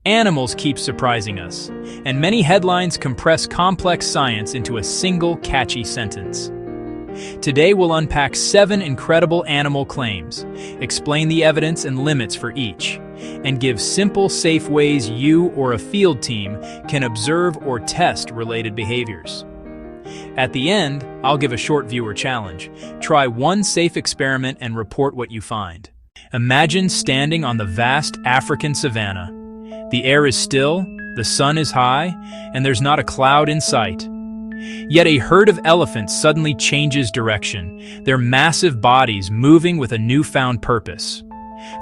Animals keep surprising us, and many headlines compress complex science into a single catchy sentence. Today we'll unpack 7 incredible animal claims, explain the evidence and limits for each, and give simple, safe ways you or a field team can observe or test related behaviors. At the end, I'll give a short viewer challenge. Try one safe experiment and report what you find. Imagine standing on the vast African savanna. The air is still, the sun is high, and there's not a cloud in sight. Yet a herd of elephants suddenly changes direction, their massive bodies moving with a newfound purpose.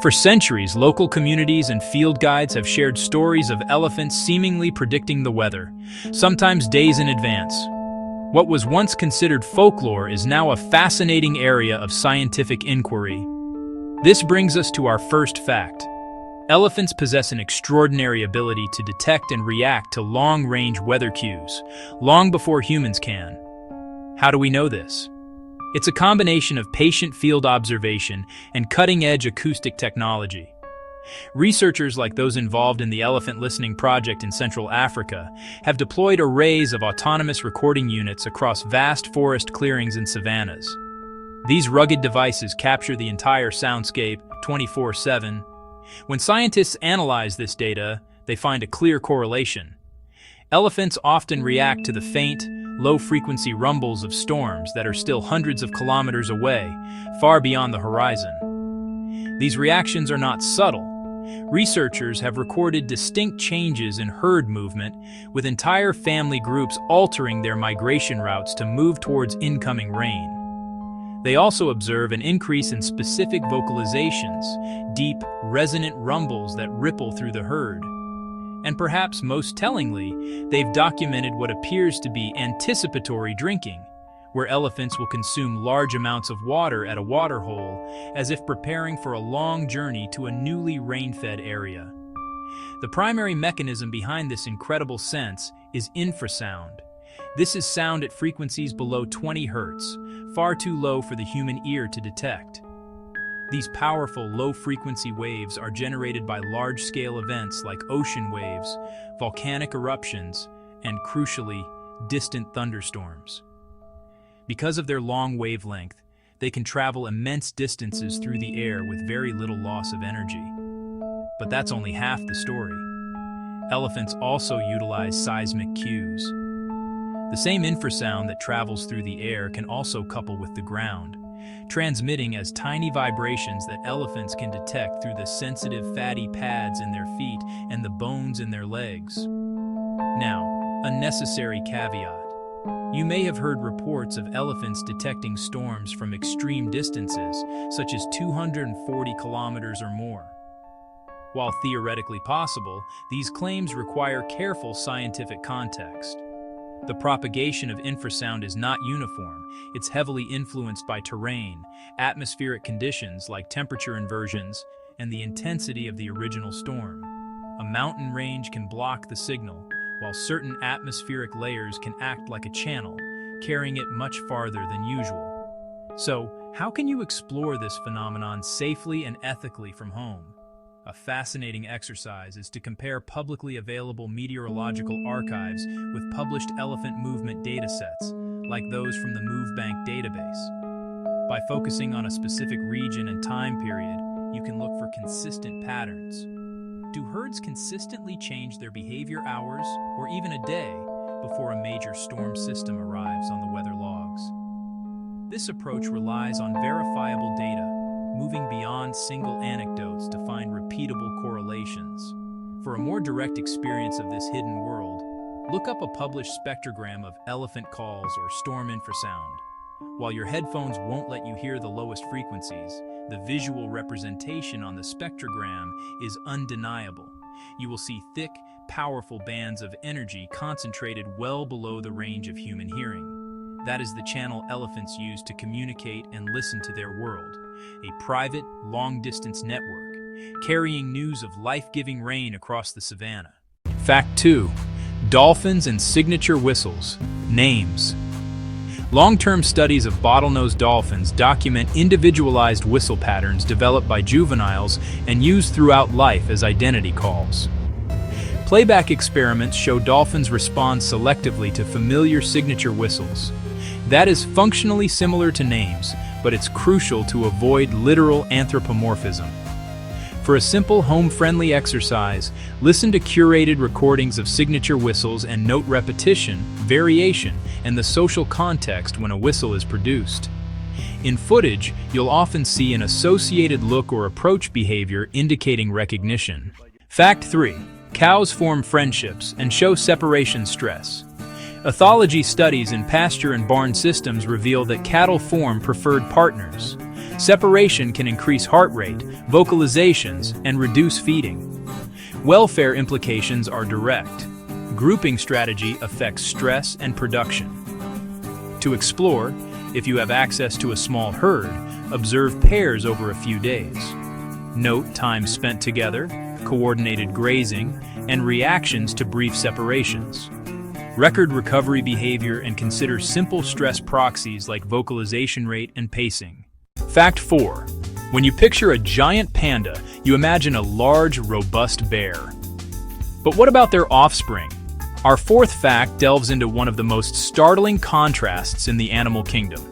For centuries, local communities and field guides have shared stories of elephants seemingly predicting the weather, sometimes days in advance. What was once considered folklore is now a fascinating area of scientific inquiry. This brings us to our first fact. Elephants possess an extraordinary ability to detect and react to long-range weather cues, long before humans can. How do we know this? It's a combination of patient field observation and cutting-edge acoustic technology. Researchers like those involved in the Elephant Listening Project in Central Africa have deployed arrays of autonomous recording units across vast forest clearings and savannas. These rugged devices capture the entire soundscape 24/7. When scientists analyze this data, they find a clear correlation. Elephants often react to the faint, low-frequency rumbles of storms that are still hundreds of kilometers away, far beyond the horizon. These reactions are not subtle. Researchers have recorded distinct changes in herd movement, with entire family groups altering their migration routes to move towards incoming rain. They also observe an increase in specific vocalizations, deep, resonant rumbles that ripple through the herd. And perhaps most tellingly, they've documented what appears to be anticipatory drinking, where elephants will consume large amounts of water at a waterhole as if preparing for a long journey to a newly rain-fed area. The primary mechanism behind this incredible sense is infrasound. This is sound at frequencies below 20 Hz, far too low for the human ear to detect. These powerful low-frequency waves are generated by large-scale events like ocean waves, volcanic eruptions, and, crucially, distant thunderstorms. Because of their long wavelength, they can travel immense distances through the air with very little loss of energy. But that's only half the story. Elephants also utilize seismic cues. The same infrasound that travels through the air can also couple with the ground, transmitting as tiny vibrations that elephants can detect through the sensitive fatty pads in their feet and the bones in their legs. Now, a necessary caveat. You may have heard reports of elephants detecting storms from extreme distances, such as 240 kilometers or more. While theoretically possible, these claims require careful scientific context. The propagation of infrasound is not uniform. It's heavily influenced by terrain, atmospheric conditions like temperature inversions, and the intensity of the original storm. A mountain range can block the signal, while certain atmospheric layers can act like a channel, carrying it much farther than usual. So, how can you explore this phenomenon safely and ethically from home? A fascinating exercise is to compare publicly available meteorological archives with published elephant movement datasets, like those from the MoveBank database. By focusing on a specific region and time period, you can look for consistent patterns. Do herds consistently change their behavior hours or even a day before a major storm system arrives on the weather logs? This approach relies on verifiable data, moving beyond single anecdotes to find repeatable correlations. For a more direct experience of this hidden world, look up a published spectrogram of elephant calls or storm infrasound. While your headphones won't let you hear the lowest frequencies, the visual representation on the spectrogram is undeniable. You will see thick, powerful bands of energy concentrated well below the range of human hearing. That is the channel elephants use to communicate and listen to their world, a private, long-distance network, carrying news of life-giving rain across the savanna. Fact 2. Dolphins and signature whistles. Names. Long-term studies of bottlenose dolphins document individualized whistle patterns developed by juveniles and used throughout life as identity calls. Playback experiments show dolphins respond selectively to familiar signature whistles. That is functionally similar to names, but it's crucial to avoid literal anthropomorphism. For a simple home-friendly exercise, listen to curated recordings of signature whistles and note repetition, variation, and the social context when a whistle is produced. In footage, you'll often see an associated look or approach behavior indicating recognition. Fact 3. Cows form friendships and show separation stress. Ethology studies in pasture and barn systems reveal that cattle form preferred partners. Separation can increase heart rate, vocalizations, and reduce feeding. Welfare implications are direct. Grouping strategy affects stress and production. To explore, if you have access to a small herd, observe pairs over a few days. Note time spent together, coordinated grazing, and reactions to brief separations. Record recovery behavior and consider simple stress proxies like vocalization rate and pacing. Fact 4. When you picture a giant panda, you imagine a large, robust bear. But what about their offspring? Our fourth fact delves into one of the most startling contrasts in the animal kingdom: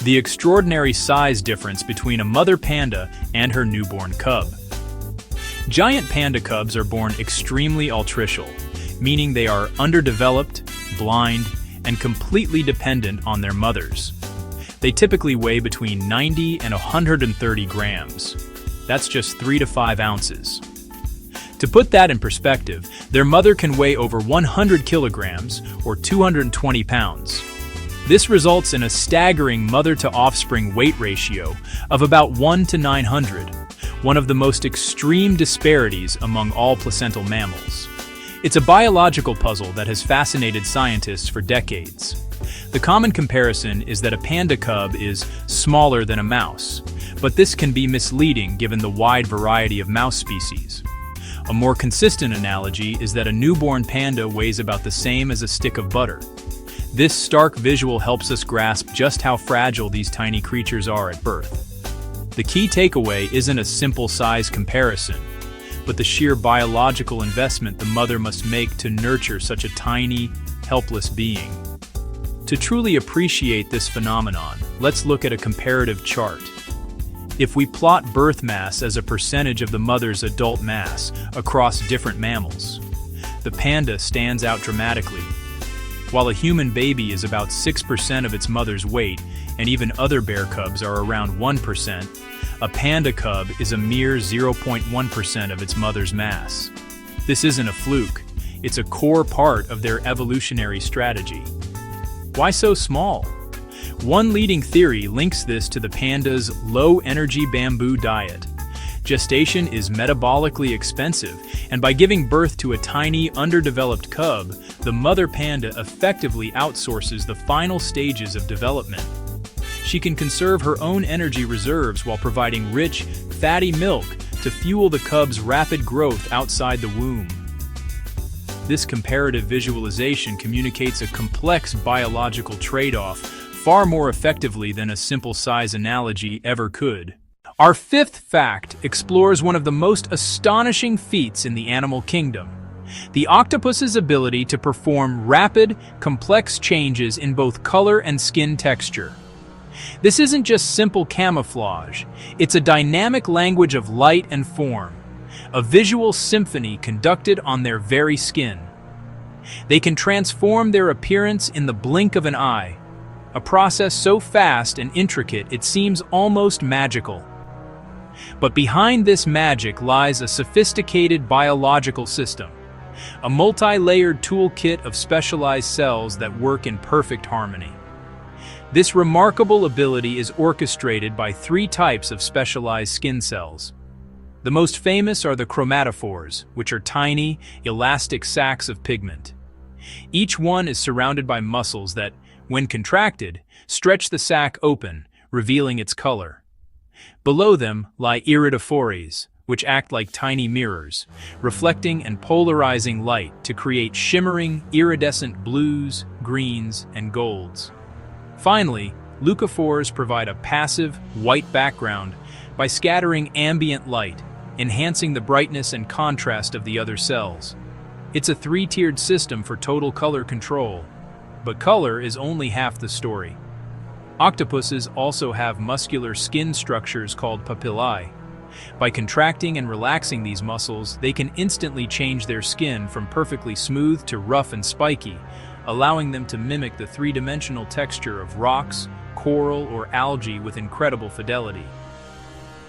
the extraordinary size difference between a mother panda and her newborn cub. Giant panda cubs are born extremely altricial, meaning they are underdeveloped, blind, and completely dependent on their mothers. They typically weigh between 90 and 130 grams. That's just 3 to 5 ounces. To put that in perspective, their mother can weigh over 100 kilograms or 220 pounds. This results in a staggering mother-to-offspring weight ratio of about 1 to 900, one of the most extreme disparities among all placental mammals. It's a biological puzzle that has fascinated scientists for decades. The common comparison is that a panda cub is smaller than a mouse, but this can be misleading given the wide variety of mouse species. A more consistent analogy is that a newborn panda weighs about the same as a stick of butter. This stark visual helps us grasp just how fragile these tiny creatures are at birth. The key takeaway isn't a simple size comparison, but the sheer biological investment the mother must make to nurture such a tiny, helpless being. To truly appreciate this phenomenon, let's look at a comparative chart. If we plot birth mass as a percentage of the mother's adult mass across different mammals, the panda stands out dramatically. While a human baby is about 6% of its mother's weight, and even other bear cubs are around 1%, a panda cub is a mere 0.1% of its mother's mass. This isn't a fluke, it's a core part of their evolutionary strategy. Why so small? One leading theory links this to the panda's low-energy bamboo diet. Gestation is metabolically expensive, and by giving birth to a tiny, underdeveloped cub, the mother panda effectively outsources the final stages of development. She can conserve her own energy reserves while providing rich, fatty milk to fuel the cub's rapid growth outside the womb. This comparative visualization communicates a complex biological trade-off far more effectively than a simple size analogy ever could. Our fifth fact explores one of the most astonishing feats in the animal kingdom: the octopus's ability to perform rapid, complex changes in both color and skin texture. This isn't just simple camouflage, it's a dynamic language of light and form, a visual symphony conducted on their very skin. They can transform their appearance in the blink of an eye, a process so fast and intricate it seems almost magical. But behind this magic lies a sophisticated biological system, a multi-layered toolkit of specialized cells that work in perfect harmony. This remarkable ability is orchestrated by 3 types of specialized skin cells. The most famous are the chromatophores, which are tiny, elastic sacs of pigment. Each one is surrounded by muscles that, when contracted, stretch the sac open, revealing its color. Below them lie iridophores, which act like tiny mirrors, reflecting and polarizing light to create shimmering, iridescent blues, greens, and golds. Finally, leucophores provide a passive, white background by scattering ambient light, enhancing the brightness and contrast of the other cells. It's a three-tiered system for total color control. But color is only half the story. Octopuses also have muscular skin structures called papillae. By contracting and relaxing these muscles, they can instantly change their skin from perfectly smooth to rough and spiky, allowing them to mimic the three-dimensional texture of rocks, coral, or algae with incredible fidelity.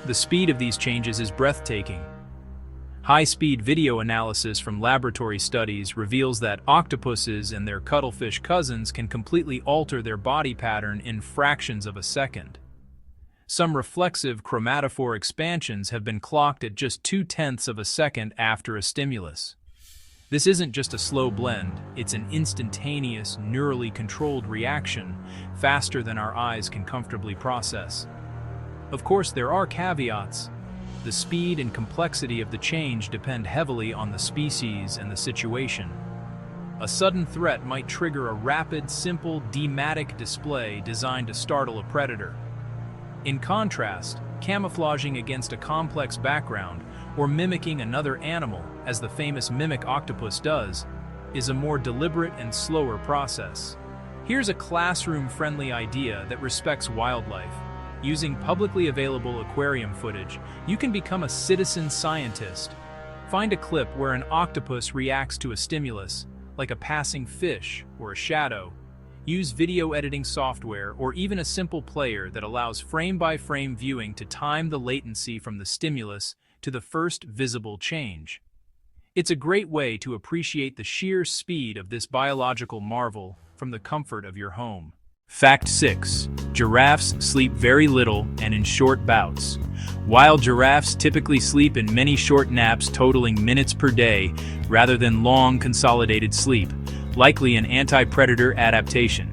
The speed of these changes is breathtaking. High-speed video analysis from laboratory studies reveals that octopuses and their cuttlefish cousins can completely alter their body pattern in fractions of a second. Some reflexive chromatophore expansions have been clocked at just 0.2 of a second after a stimulus. This isn't just a slow blend, it's an instantaneous, neurally controlled reaction, faster than our eyes can comfortably process. Of course, there are caveats. The speed and complexity of the change depend heavily on the species and the situation. A sudden threat might trigger a rapid, simple, dematic display designed to startle a predator. In contrast, camouflaging against a complex background or mimicking another animal, as the famous mimic octopus does, is a more deliberate and slower process. Here's a classroom-friendly idea that respects wildlife. Using publicly available aquarium footage, you can become a citizen scientist. Find a clip where an octopus reacts to a stimulus, like a passing fish or a shadow. Use video editing software or even a simple player that allows frame-by-frame viewing to time the latency from the stimulus to the first visible change. It's a great way to appreciate the sheer speed of this biological marvel from the comfort of your home. Fact 6. Giraffes sleep very little and in short bouts. While giraffes typically sleep in many short naps totaling minutes per day rather than long consolidated sleep, likely an anti-predator adaptation.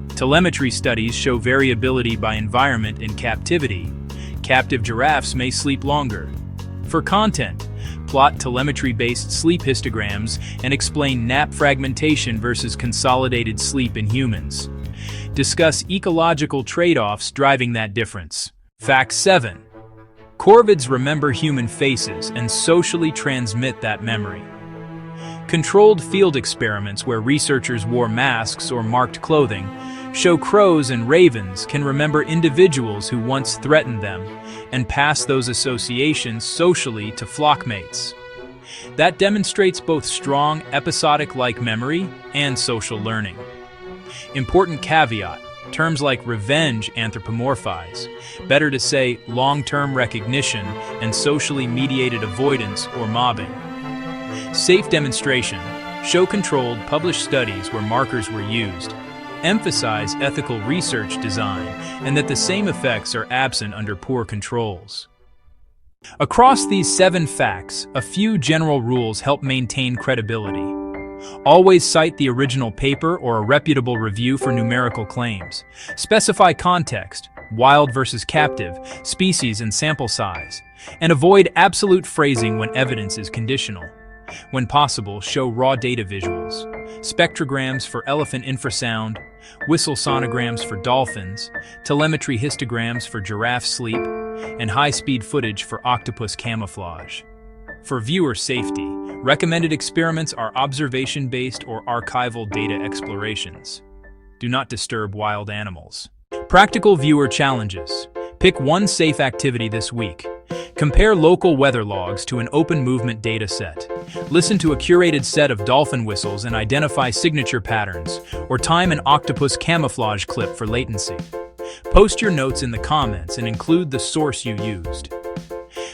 Telemetry studies show variability by environment in captivity. Captive giraffes may sleep longer. For content, plot telemetry-based sleep histograms and explain nap fragmentation versus consolidated sleep in humans. Discuss ecological trade-offs driving that difference. Fact 7. Corvids remember human faces and socially transmit that memory. Controlled field experiments where researchers wore masks or marked clothing show crows and ravens can remember individuals who once threatened them and pass those associations socially to flockmates. That demonstrates both strong episodic-like memory and social learning. Important caveat: terms like revenge anthropomorphize. Better to say long-term recognition and socially mediated avoidance or mobbing. Safe demonstration: show controlled, published studies where markers were used. Emphasize ethical research design and that the same effects are absent under poor controls. Across these 7 facts, a few general rules help maintain credibility. Always cite the original paper or a reputable review for numerical claims. Specify context, wild versus captive, species and sample size, and avoid absolute phrasing when evidence is conditional. When possible, show raw data visuals, spectrograms for elephant infrasound, whistle sonograms for dolphins, telemetry histograms for giraffe sleep, and high-speed footage for octopus camouflage. For viewer safety, recommended experiments are observation-based or archival data explorations. Do not disturb wild animals. Practical viewer challenges. Pick one safe activity this week. Compare local weather logs to an open movement data set. Listen to a curated set of dolphin whistles and identify signature patterns, or time an octopus camouflage clip for latency. Post your notes in the comments and include the source you used.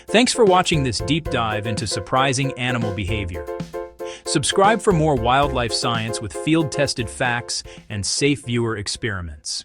Thanks for watching this deep dive into surprising animal behavior. Subscribe for more wildlife science with field-tested facts and safe viewer experiments.